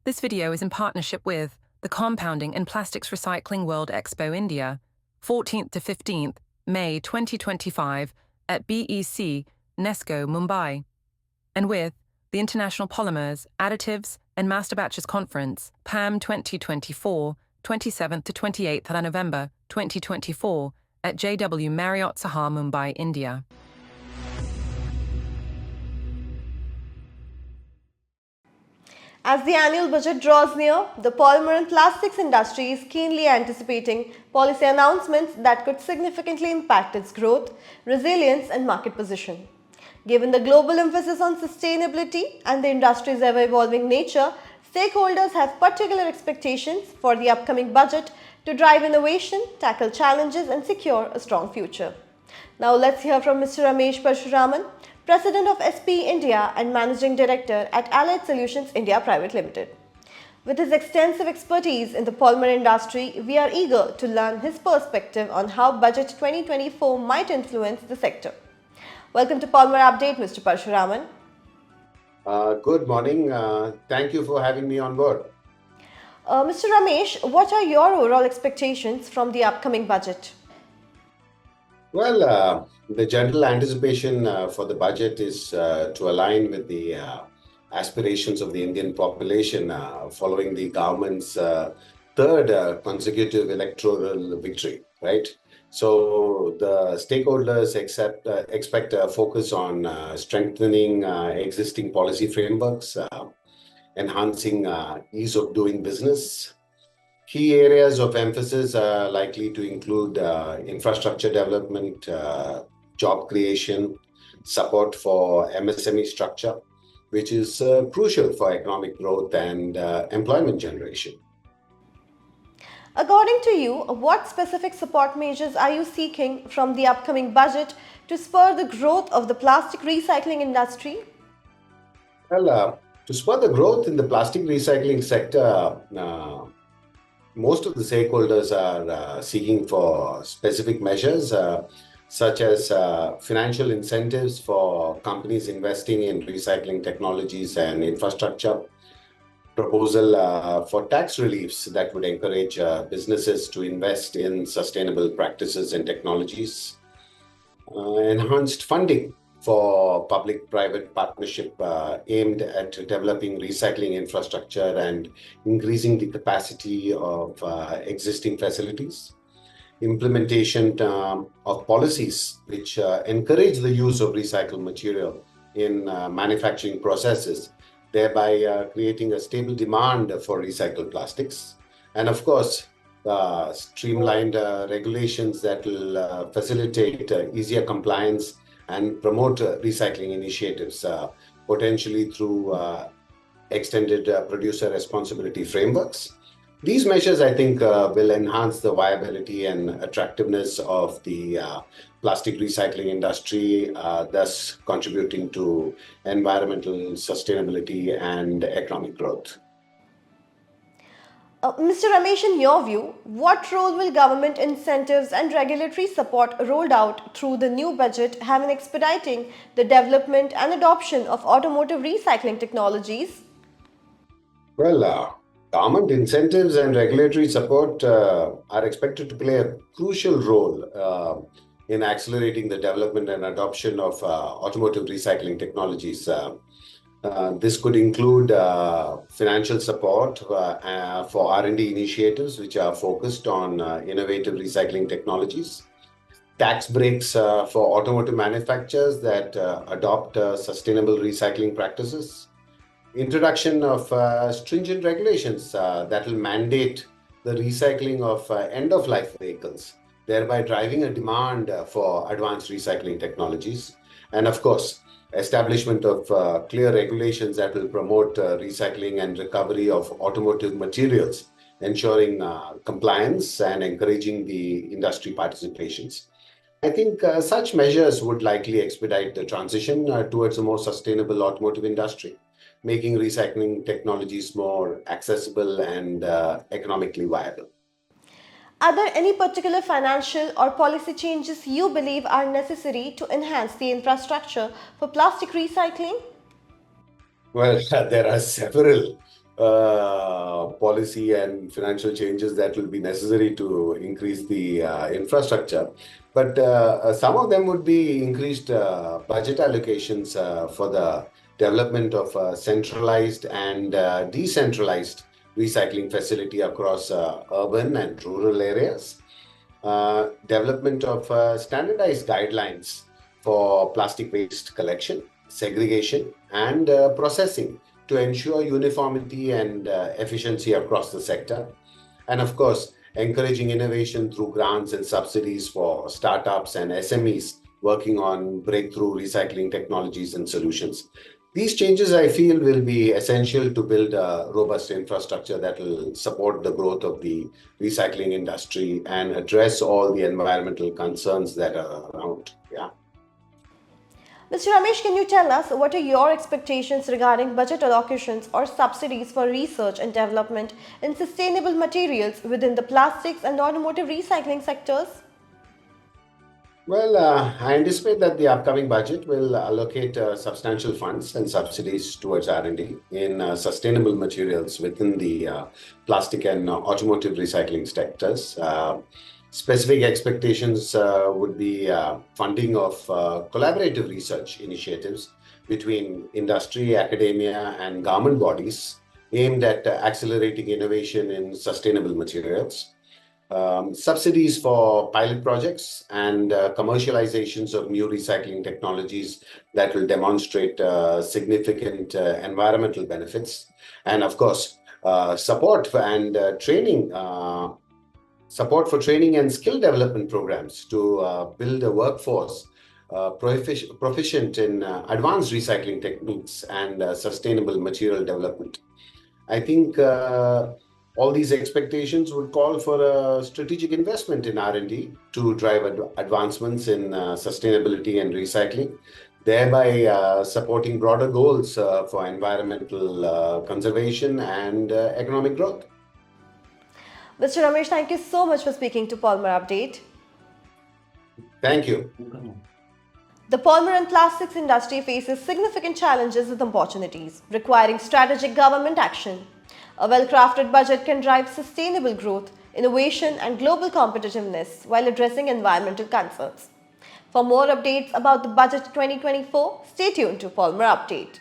This video is in partnership with the Compounding and Plastics Recycling World Expo India, 14th to 15th May 2025 at BEC, Nesco, Mumbai, and with the International Polymers, Additives and Master Batches Conference, PAM 2024, 27th to 28th November 2024 at JW Marriott Sahar, Mumbai, India. As the annual budget draws near, the polymer and plastics industry is keenly anticipating policy announcements that could significantly impact its growth, resilience and market position. Given the global emphasis on sustainability and the industry's ever-evolving nature, stakeholders have particular expectations for the upcoming budget to drive innovation, tackle challenges and secure a strong future. Now let's hear from Mr. Ramesh Parasuraman, President of SPE India and Managing Director at Allied Solutions India Private Limited. With his extensive expertise in the polymer industry, we are eager to learn his perspective on how Budget 2024 might influence the sector. Welcome to Polymer Update, Mr. Parasuraman. Good morning. Thank you for having me on board. Mr. Ramesh, what are your overall expectations from the upcoming budget? Well, the general anticipation for the budget is to align with the aspirations of the Indian population following the government's third consecutive electoral victory, right? So the stakeholders expect a focus on strengthening existing policy frameworks, enhancing ease of doing business. Key areas of emphasis are likely to include infrastructure development, job creation, support for MSME structure, which is crucial for economic growth and employment generation. According to you, what specific support measures are you seeking from the upcoming budget to spur the growth of the plastic recycling industry? Well, to spur the growth in the plastic recycling sector, most of the stakeholders are seeking for specific measures such as financial incentives for companies investing in recycling technologies and infrastructure, proposal for tax reliefs that would encourage businesses to invest in sustainable practices and technologies, enhanced funding for public-private partnership aimed at developing recycling infrastructure and increasing the capacity of existing facilities, implementation of policies which encourage the use of recycled material in manufacturing processes, thereby creating a stable demand for recycled plastics, and of course, streamlined regulations that will facilitate easier compliance and promote recycling initiatives, potentially through extended producer responsibility frameworks. These measures, I think, will enhance the viability and attractiveness of the plastic recycling industry, thus contributing to environmental sustainability and economic growth. Mr. Ramesh, in your view, what role will government incentives and regulatory support rolled out through the new budget have in expediting the development and adoption of automotive recycling technologies? Well, government incentives and regulatory support are expected to play a crucial role in accelerating the development and adoption of automotive recycling technologies. This could include financial support for R&D initiatives which are focused on innovative recycling technologies, tax breaks for automotive manufacturers that adopt sustainable recycling practices, introduction of stringent regulations that will mandate the recycling of end-of-life vehicles, thereby driving a demand for advanced recycling technologies, and of course, establishment of clear regulations that will promote recycling and recovery of automotive materials, ensuring compliance and encouraging the industry participations. I think such measures would likely expedite the transition towards a more sustainable automotive industry, making recycling technologies more accessible and economically viable. Are there any particular financial or policy changes you believe are necessary to enhance the infrastructure for plastic recycling? Well, there are several. policy and financial changes that will be necessary to increase the infrastructure. But some of them would be increased budget allocations for the development of centralized and decentralized recycling facility across urban and rural areas, development of standardized guidelines for plastic waste collection, segregation, and processing to ensure uniformity and efficiency across the sector. And of course, encouraging innovation through grants and subsidies for startups and SMEs working on breakthrough recycling technologies and solutions. These changes, I feel, will be essential to build a robust infrastructure that will support the growth of the recycling industry and address all the environmental concerns that are around. Yeah. Mr. Ramesh, can you tell us what are your expectations regarding budget allocations or subsidies for research and development in sustainable materials within the plastics and automotive recycling sectors? Well, I anticipate that the upcoming budget will allocate substantial funds and subsidies towards R&D in sustainable materials within the plastic and automotive recycling sectors. Specific expectations would be funding of collaborative research initiatives between industry, academia, and government bodies aimed at accelerating innovation in sustainable materials, subsidies for pilot projects and commercializations of new recycling technologies that will demonstrate significant environmental benefits, and of course, support for training and skill development programs to build a workforce proficient in advanced recycling techniques and sustainable material development. I think all these expectations would call for a strategic investment in R&D to drive advancements in sustainability and recycling, thereby supporting broader goals for environmental conservation and economic growth. Mr. Ramesh, thank you so much for speaking to Polymer Update. Thank you. The polymer and plastics industry faces significant challenges and opportunities, requiring strategic government action. A well-crafted budget can drive sustainable growth, innovation, and global competitiveness while addressing environmental concerns. For more updates about the Budget 2024, stay tuned to Polymer Update.